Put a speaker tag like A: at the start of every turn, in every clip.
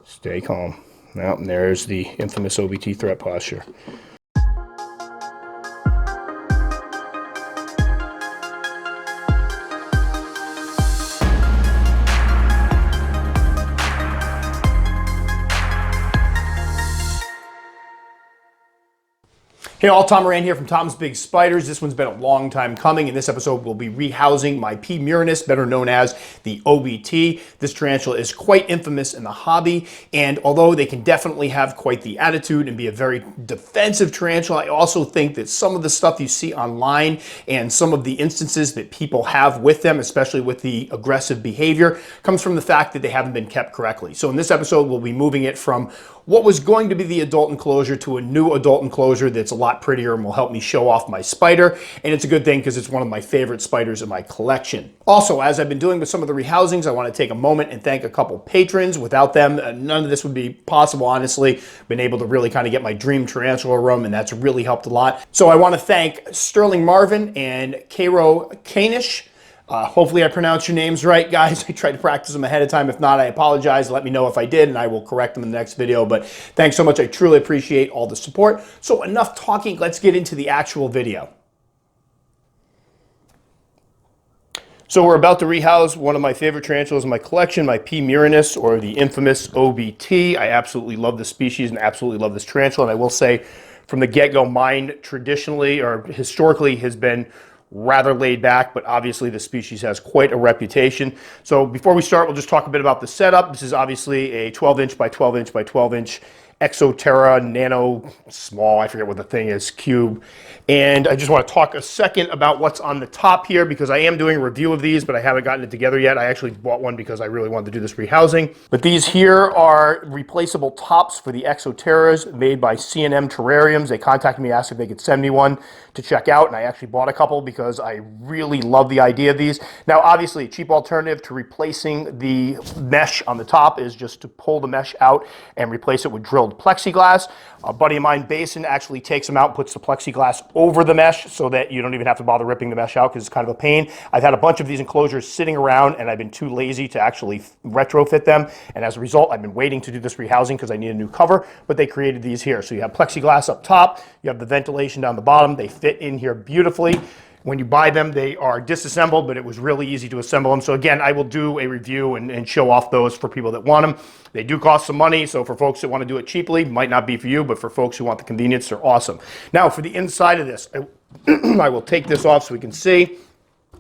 A: Stay calm. Now, and there's the infamous OBT threat posture. Hey all, Tom Moran here from Tom's Big Spiders. This one's been a long time coming. In this episode, we'll be rehousing my P. murinus, better known as the OBT. This tarantula is quite infamous in the hobby, and although they can definitely have quite the attitude and be a very defensive tarantula, I also think that some of the stuff you see online and some of the instances that people have with them, especially with the aggressive behavior, comes from the fact that they haven't been kept correctly. So in this episode, we'll be moving it from what was going to be the adult enclosure to a new adult enclosure that's a lot prettier and will help me show off my spider. And it's a good thing because it's one of my favorite spiders in my collection. Also, as I've been doing with some of the rehousings, I want to take a moment and thank a couple patrons. Without them, none of this would be possible, honestly. Been able to really kind of get my dream tarantula room, and that's really helped a lot. So I want to thank Sterling Marvin and Cairo Kanish. Hopefully I pronounced your names right, guys. I tried to practice them ahead of time. If not, I apologize. Let me know if I did, and I will correct them in the next video. But thanks so much. I truly appreciate all the support. So enough talking. Let's get into the actual video. So we're about to rehouse one of my favorite tarantulas in my collection, my P. murinus, or the infamous OBT. I absolutely love this species and absolutely love this tarantula. And I will say, from the get-go, mine traditionally or historically has been rather laid back, but obviously the species has quite a reputation. So before we start, we'll just talk a bit about the setup. This is obviously a 12-inch by 12-inch by 12-inch Exoterra Nano Small, I forget what the thing is, cube. And I just want to talk a second about what's on the top here, because I am doing a review of these, but I haven't gotten it together yet. I actually bought one because I really wanted to do this rehousing. But these here are replaceable tops for the Exoterras made by C&M Terrariums. They contacted me, asked if they could send me one to check out, and I actually bought a couple because I really love the idea of these. Now, obviously, a cheap alternative to replacing the mesh on the top is just to pull the mesh out and replace it with drilled plexiglass. A buddy of mine, Basin, actually takes them out and puts the plexiglass over the mesh so that you don't even have to bother ripping the mesh out because it's kind of a pain. I've had a bunch of these enclosures sitting around and I've been too lazy to actually retrofit them. And as a result, I've been waiting to do this rehousing because I need a new cover, but they created these here. So you have plexiglass up top, you have the ventilation down the bottom. They fit in here beautifully. When you buy them, they are disassembled, but it was really easy to assemble them. So again, I will do a review and show off those for people that want them. They do cost some money, so for folks that want to do it cheaply, might not be for you, but for folks who want the convenience, they're awesome. Now, for the inside of this, I will take this off so we can see.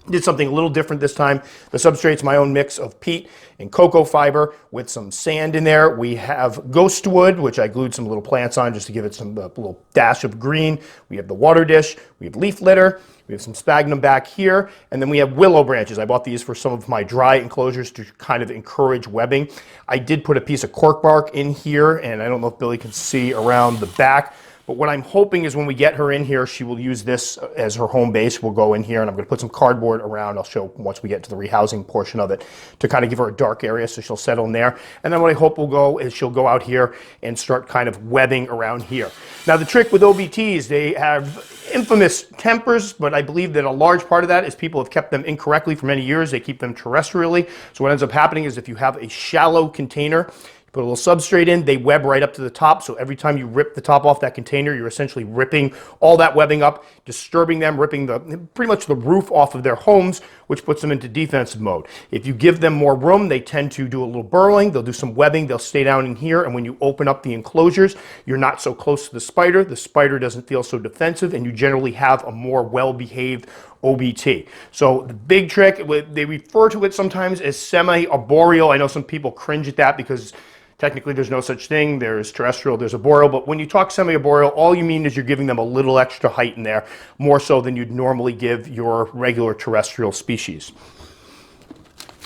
A: Did something a little different this time. The substrate's my own mix of peat and cocoa fiber with some sand in there. We have ghost wood, which I glued some little plants on just to give it some little dash of green. We have the water dish. We have leaf litter. We have some sphagnum back here, and then we have willow branches. I bought these for some of my dry enclosures to kind of encourage webbing. I did put a piece of cork bark in here, and I don't know if Billy can see around the back, but what I'm hoping is when we get her in here, she will use this as her home base. We'll go in here, and I'm going to put some cardboard around. I'll show once we get to the rehousing portion of it to kind of give her a dark area so she'll settle in there. And then what I hope will go is she'll go out here and start kind of webbing around here. Now, the trick with OBTs, they have infamous tempers, but I believe that a large part of that is people have kept them incorrectly for many years. They keep them terrestrially. So what ends up happening is if you have a shallow container, put a little substrate in, they web right up to the top. So every time you rip the top off that container, you're essentially ripping all that webbing up, disturbing them, ripping pretty much the roof off of their homes, which puts them into defensive mode. If you give them more room, they tend to do a little burrowing. They'll do some webbing. They'll stay down in here. And when you open up the enclosures, you're not so close to the spider. The spider doesn't feel so defensive, and you generally have a more well-behaved OBT. So the big trick, they refer to it sometimes as semi-arboreal. I know some people cringe at that because technically there's no such thing. There's terrestrial, there's arboreal, but when you talk semi-arboreal, all you mean is you're giving them a little extra height in there, more so than you'd normally give your regular terrestrial species.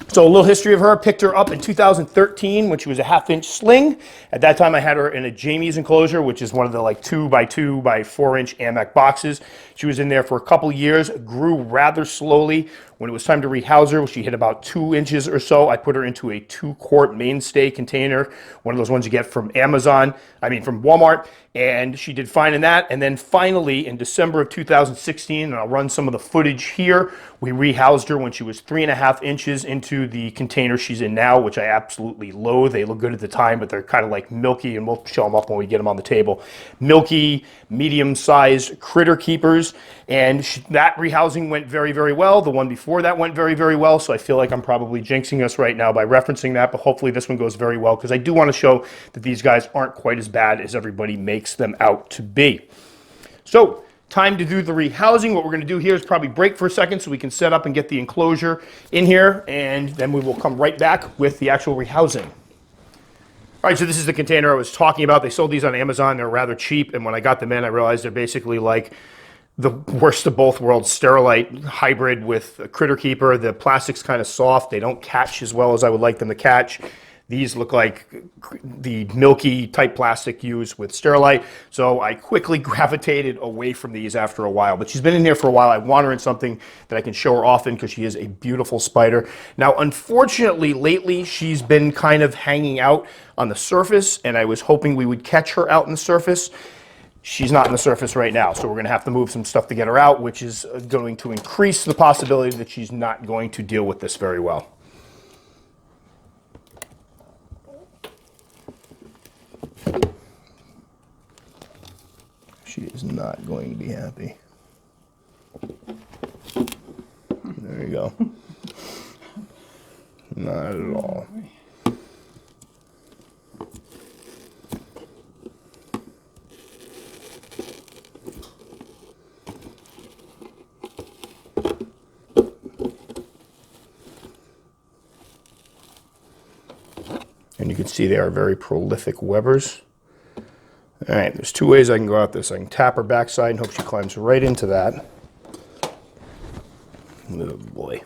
A: So a little history of her. Picked her up in 2013 when she was a 1/2-inch sling. At that time I had her in a Jamie's enclosure, which is one of the like 2 by 2 by 4-inch AMAC boxes. She was in there for a couple years, grew rather slowly. When it was time to rehouse her, she hit about 2 inches or so. I put her into a 2-quart mainstay container, one of those ones you get from from Walmart, and she did fine in that. And then finally, in December of 2016, and I'll run some of the footage here, we rehoused her when she was 3.5 inches into the container she's in now, which I absolutely loathe. They look good at the time, but they're kind of like milky, and we'll show them up when we get them on the table. Milky, medium-sized critter keepers, and that rehousing went very, very well. The one before that went very, very well, so I feel like I'm probably jinxing us right now by referencing that, but hopefully this one goes very well, because I do want to show that these guys aren't quite as bad as everybody makes them out to be. So, time to do the rehousing. What we're going to do here is probably break for a second so we can set up and get the enclosure in here, and then we will come right back with the actual rehousing. All right, so this is the container I was talking about. They sold these on Amazon. They're rather cheap, and when I got them in, I realized they're basically like the worst of both worlds, Sterilite hybrid with a critter keeper. The plastic's kind of soft. They don't catch as well as I would like them to catch. These look like the milky type plastic used with Sterilite, so I quickly gravitated away from these after a while. But she's been in here for a while. I want her in something that I can show her often because she is a beautiful spider. Now, unfortunately, lately she's been kind of hanging out on the surface, and I was hoping we would catch her out in the surface. She's not in the surface right now, so we're going to have to move some stuff to get her out, which is going to increase the possibility that she's not going to deal with this very well. She is not going to be happy. There you go. Not at all. And you can see they are very prolific webbers. All right, there's 2 ways I can go at this. I can tap her backside and hope she climbs right into that. Oh boy.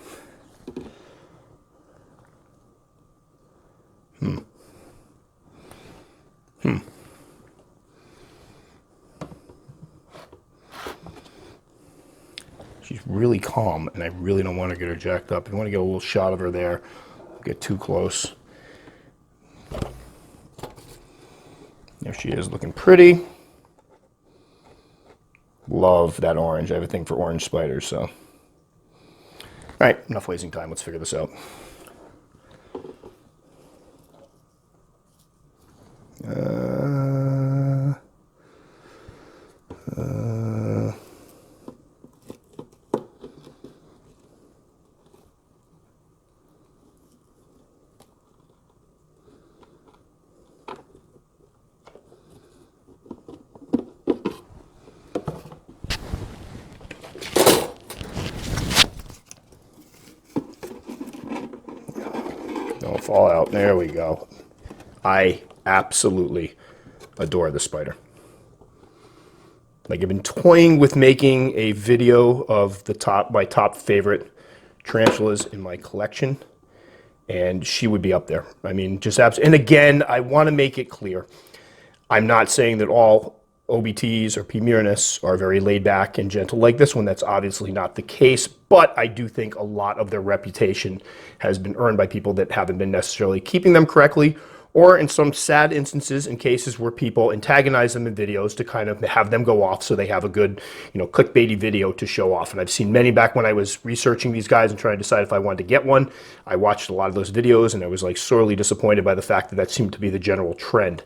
A: She's really calm, and I really don't want to get her jacked up. You want to get a little shot of her there. Get too close. There she is, looking pretty. Love that orange. I have a thing for orange spiders, so. All right, enough wasting time. Let's figure this out. Don't fall out. There we go. I absolutely adore this spider. Like, I've been toying with making a video of my top favorite tarantulas in my collection, and she would be up there. I mean, just absolutely. And again, I want to make it clear, I'm not saying that all OBTs or P. murinus are very laid back and gentle like this one. That's obviously not the case, but I do think a lot of their reputation has been earned by people that haven't been necessarily keeping them correctly, or in some sad instances in cases where people antagonize them in videos to kind of have them go off so they have a good, clickbaity video to show off. And I've seen many back when I was researching these guys and trying to decide if I wanted to get one. I watched a lot of those videos and I was like sorely disappointed by the fact that that seemed to be the general trend.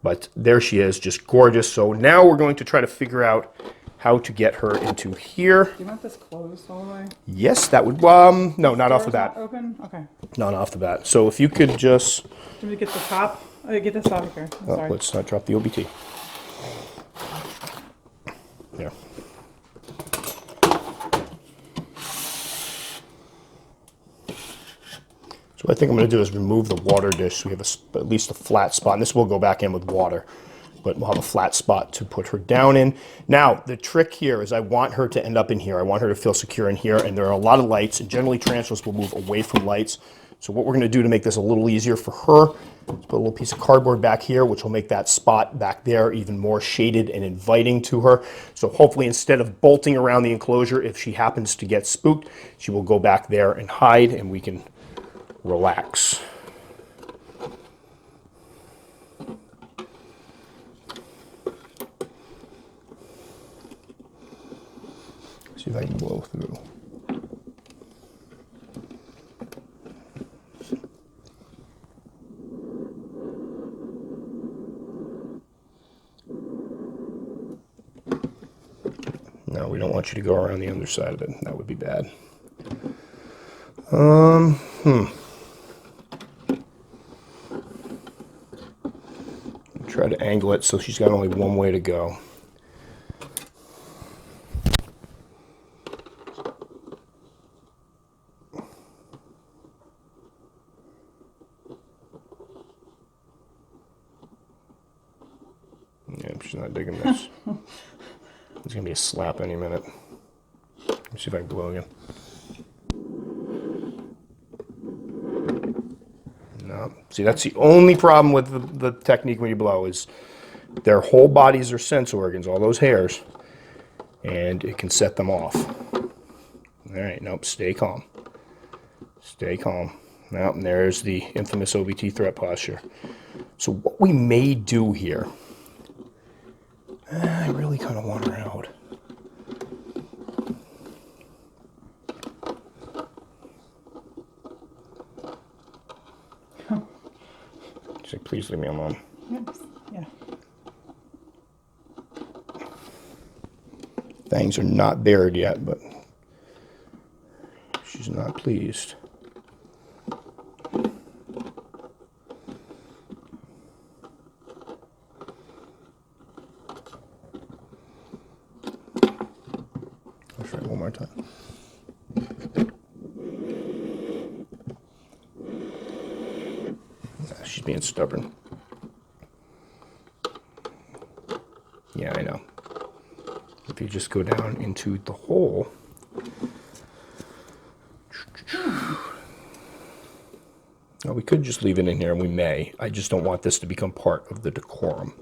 A: But there she is, just gorgeous. So now we're going to try to figure out how to get her into here.
B: Do you want this closed all the way?
A: Yes, that would, no, not off the bat.
B: Not open? Okay.
A: Not off the bat. So if you could just...
B: Do we get the top? Oh, get this out of here. I'm sorry.
A: Let's not drop the OBT. There. So what I think I'm going to do is remove the water dish so we have at least a flat spot. And this will go back in with water, but we'll have a flat spot to put her down in. Now, the trick here is I want her to end up in here. I want her to feel secure in here, and there are a lot of lights, and generally tarantulas will move away from lights So what we're going to do to make this a little easier for her is put a little piece of cardboard back here, which will make that spot back there even more shaded and inviting to her. So hopefully instead of bolting around the enclosure, if she happens to get spooked, she will go back there and hide and we can relax. See if I can blow through. No, we don't want you to go around the underside of it. That would be bad. Try to angle it so she's got only one way to go. Yeah, she's not digging this. There's gonna be a slap any minute. Let me see if I can blow again. No. See, that's the only problem with the technique when you blow is their whole bodies are sense organs, all those hairs, and it can set them off. All right, nope, stay calm. Stay calm. Now, there's the infamous OBT threat posture. So what we may do here, I really kind of want her out. Say, please leave me alone.
B: Oops. Yeah.
A: Fangs are not bared yet, but she's not pleased. I'll try it one more time. She's being stubborn. Yeah, I know. If you just go down into the hole, now we could just leave it in here, and we may. I just don't want this to become part of the decorum.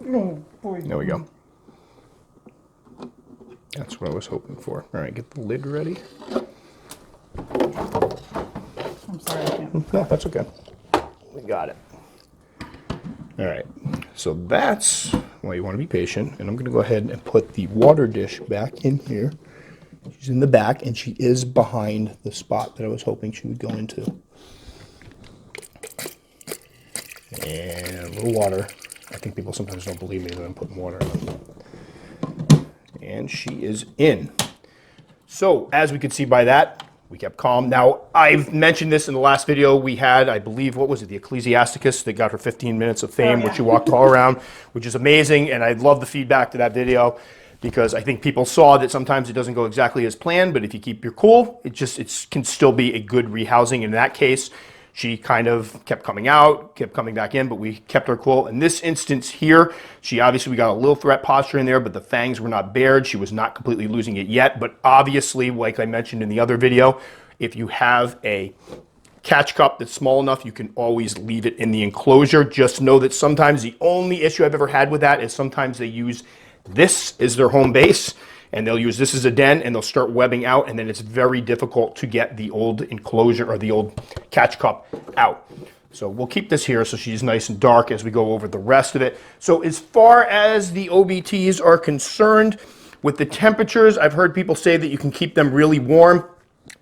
B: Oh, boy.
A: There we go. That's what I was hoping for. All right, get the lid ready.
B: I'm sorry, I can't.
A: No, that's okay. We got it. All right, so that's why you want to be patient. And I'm going to go ahead and put the water dish back in here. She's in the back, and she is behind the spot that I was hoping she would go into. And a little water. I think people sometimes don't believe me that I'm putting water in them. And she is in. So, as we could see by that, we kept calm. Now, I've mentioned this in the last video we had, I believe, what was it, the Ecclesiasticus that got her 15 minutes of fame, where she walked all around, which is amazing, and I love the feedback to that video, because I think people saw that sometimes it doesn't go exactly as planned, but if you keep your cool, it can still be a good rehousing. In that case, she kind of kept coming out, kept coming back in, but we kept her cool. In this instance here, we got a little threat posture in there, but the fangs were not bared. She was not completely losing it yet, but obviously, like I mentioned in the other video, if you have a catch cup that's small enough, you can always leave it in the enclosure. Just know that sometimes the only issue I've ever had with that is sometimes they use this as their home base, and they'll use this as a den, and they'll start webbing out, and then it's very difficult to get the old enclosure or the old catch cup out. So we'll keep this here so she's nice and dark as we go over the rest of it. So as far as the OBTs are concerned, with the temperatures, I've heard people say that you can keep them really warm.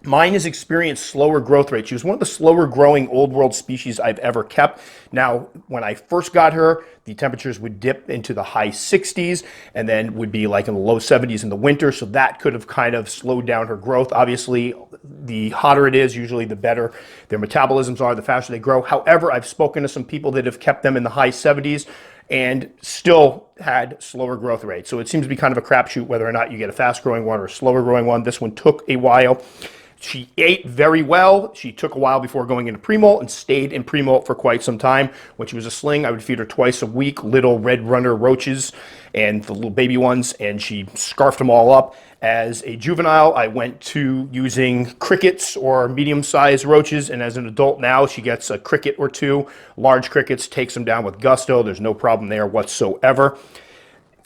A: Mine has experienced slower growth rates. She was one of the slower growing old world species I've ever kept. Now, when I first got her, the temperatures would dip into the high 60s and then would be like in the low 70s in the winter. So that could have kind of slowed down her growth. Obviously, the hotter it is, usually the better their metabolisms are, the faster they grow. However, I've spoken to some people that have kept them in the high 70s and still had slower growth rates. So it seems to be kind of a crapshoot whether or not you get a fast growing one or a slower growing one. This one took a while. She ate very well. She took a while before going into pre-molt and stayed in pre-molt for quite some time. When she was a sling, I would feed her twice a week, little red runner roaches and the little baby ones, and she scarfed them all up. As a juvenile, I went to using crickets or medium-sized roaches, and as an adult now, she gets a cricket or two. Large crickets, takes them down with gusto. There's no problem there whatsoever.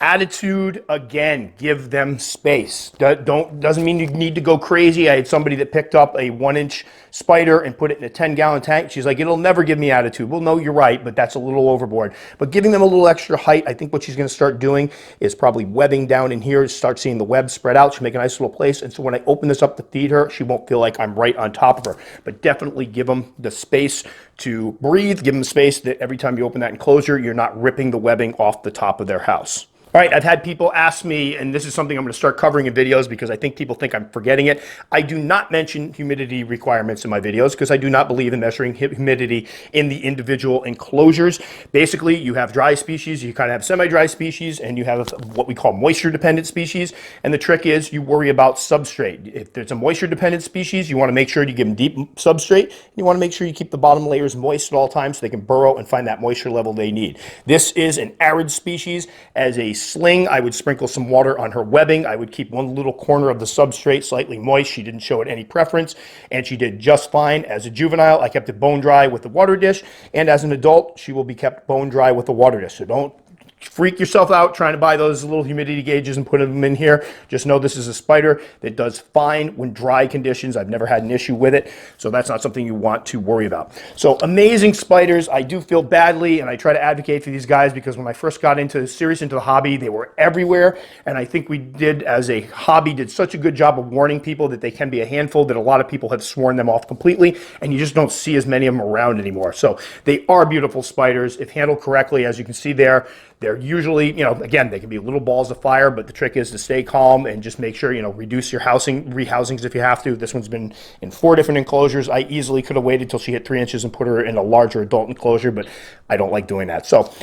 A: Attitude, again, give them space. Doesn't mean you need to go crazy. I had somebody that picked up a 1-inch spider and put it in a 10-gallon tank. She's like, it'll never give me attitude. Well, no, you're right, but that's a little overboard. But giving them a little extra height, I think what she's going to start doing is probably webbing down in here, start seeing the web spread out. She'll make a nice little place. And so when I open this up to feed her, she won't feel like I'm right on top of her. But definitely give them the space to breathe. Give them space that every time you open that enclosure, you're not ripping the webbing off the top of their house. All right, I've had people ask me, and this is something I'm going to start covering in videos because I think people think I'm forgetting it. I do not mention humidity requirements in my videos because I do not believe in measuring humidity in the individual enclosures. Basically, you have dry species, you kind of have semi-dry species, and you have what we call moisture-dependent species. And the trick is you worry about substrate. If there's a moisture-dependent species, you want to make sure you give them deep substrate. You want to make sure you keep the bottom layers moist at all times so they can burrow and find that moisture level they need. This is an arid species. As a sling, I would sprinkle some water on her webbing. I would keep one little corner of the substrate slightly moist. She didn't show it any preference, and she did just fine. As a juvenile, I kept it bone dry with the water dish, and as an adult, she will be kept bone dry with the water dish. So don't freak yourself out trying to buy those little humidity gauges and put them in here. Just know this is a spider that does fine when dry conditions. I've never had an issue with it, so that's not something you want to worry about. So amazing spiders. I do feel badly, and I try to advocate for these guys because when I first got into the hobby, they were everywhere, and I think we did, as a hobby, did such a good job of warning people that they can be a handful that a lot of people have sworn them off completely, and you just don't see as many of them around anymore. So they are beautiful spiders. If handled correctly, as you can see there, they're usually, again, they can be little balls of fire, but the trick is to stay calm and just make sure, reduce your rehousings if you have to. This one's been in 4 different enclosures. I easily could have waited till she hit 3 inches and put her in a larger adult enclosure, but I don't like doing that. So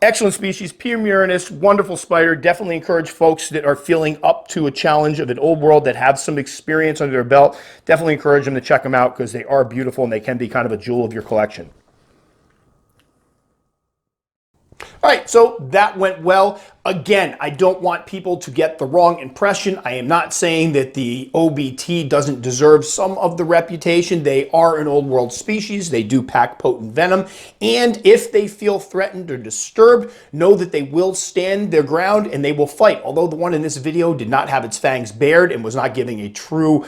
A: excellent species, P. murinus, wonderful spider. Definitely encourage folks that are feeling up to a challenge of an old world that have some experience under their belt. Definitely encourage them to check them out because they are beautiful and they can be kind of a jewel of your collection. All right, so that went well. Again, I don't want people to get the wrong impression. I am not saying that the OBT doesn't deserve some of the reputation. They are an old world species. They do pack potent venom. And if they feel threatened or disturbed, know that they will stand their ground and they will fight. Although the one in this video did not have its fangs bared and was not giving a true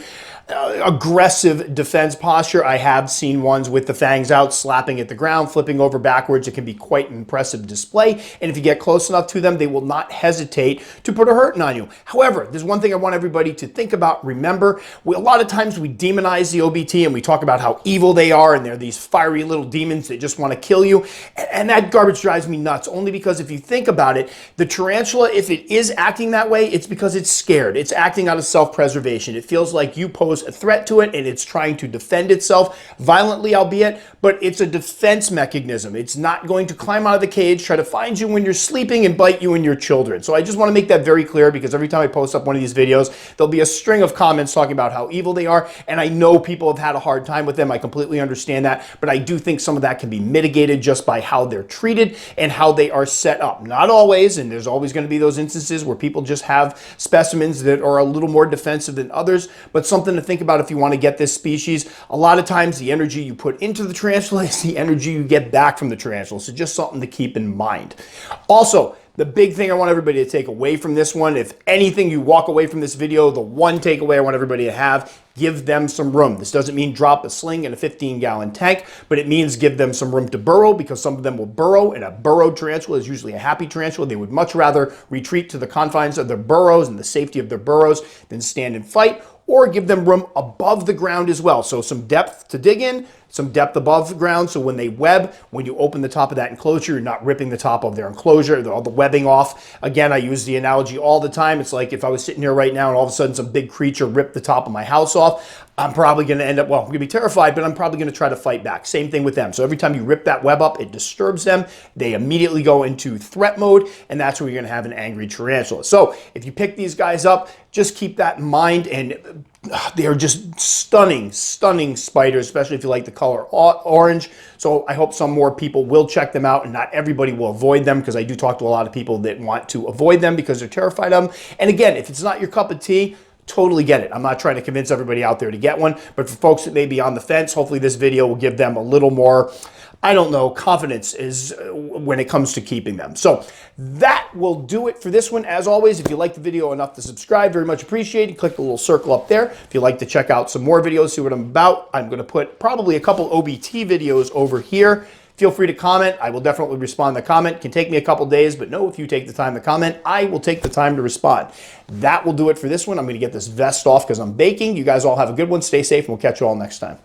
A: aggressive defense posture, I have seen ones with the fangs out, slapping at the ground, flipping over backwards. It can be quite an impressive display. And if you get close enough to them, they will not hesitate to put a hurting on you. However, there's one thing I want everybody to think about. Remember, a lot of times we demonize the OBT and we talk about how evil they are and they're these fiery little demons that just want to kill you. And that garbage drives me nuts, only because if you think about it, the tarantula, if it is acting that way, it's because it's scared. It's acting out of self-preservation. It feels like you pose a threat to it and it's trying to defend itself, violently albeit, but it's a defense mechanism. It's not going to climb out of the cage, try to find you when you're sleeping and bite you and your children. So I just want to make that very clear because every time I post up one of these videos, there'll be a string of comments talking about how evil they are, and I know people have had a hard time with them. I completely understand that, but I do think some of that can be mitigated just by how they're treated and how they are set up. Not always, and there's always going to be those instances where people just have specimens that are a little more defensive than others, but something to think about if you want to get this species. A lot of times the energy you put into the tarantula is the energy you get back from the tarantula, so just something to keep in mind. Also, the big thing I want everybody to take away from this one, if anything you walk away from this video, the one takeaway I want everybody to have, give them some room. This doesn't mean drop a sling in a 15-gallon tank, but it means give them some room to burrow, because some of them will burrow, and a burrowed tarantula is usually a happy tarantula. They would much rather retreat to the confines of their burrows and the safety of their burrows than stand and fight, or give them room above the ground as well. So some depth to dig in, some depth above the ground, so when they web, when you open the top of that enclosure, you're not ripping the top of their enclosure, all the webbing off. Again, I use the analogy all the time. It's like if I was sitting here right now and all of a sudden some big creature ripped the top of my house off, I'm probably going to end up, well, I'm going to be terrified, but I'm probably going to try to fight back. Same thing with them. So every time you rip that web up, it disturbs them. They immediately go into threat mode, and that's where you're going to have an angry tarantula. So if you pick these guys up, just keep that in mind and They are just stunning, stunning spiders, especially if you like the color orange. So I hope some more people will check them out, and not everybody will avoid them, because I do talk to a lot of people that want to avoid them because they're terrified of them. And again, if it's not your cup of tea, totally get it. I'm not trying to convince everybody out there to get one, but for folks that may be on the fence, hopefully this video will give them a little more, I don't know, confidence is when it comes to keeping them. So that will do it for this one. As always, if you like the video enough to subscribe, very much appreciated. Click the little circle up there. If you'd like to check out some more videos, see what I'm about, I'm going to put probably a couple OBT videos over here. Feel free to comment. I will definitely respond to comment. It can take me a couple days, but know if you take the time to comment, I will take the time to respond. That will do it for this one. I'm going to get this vest off because I'm baking. You guys all have a good one. Stay safe, and we'll catch you all next time.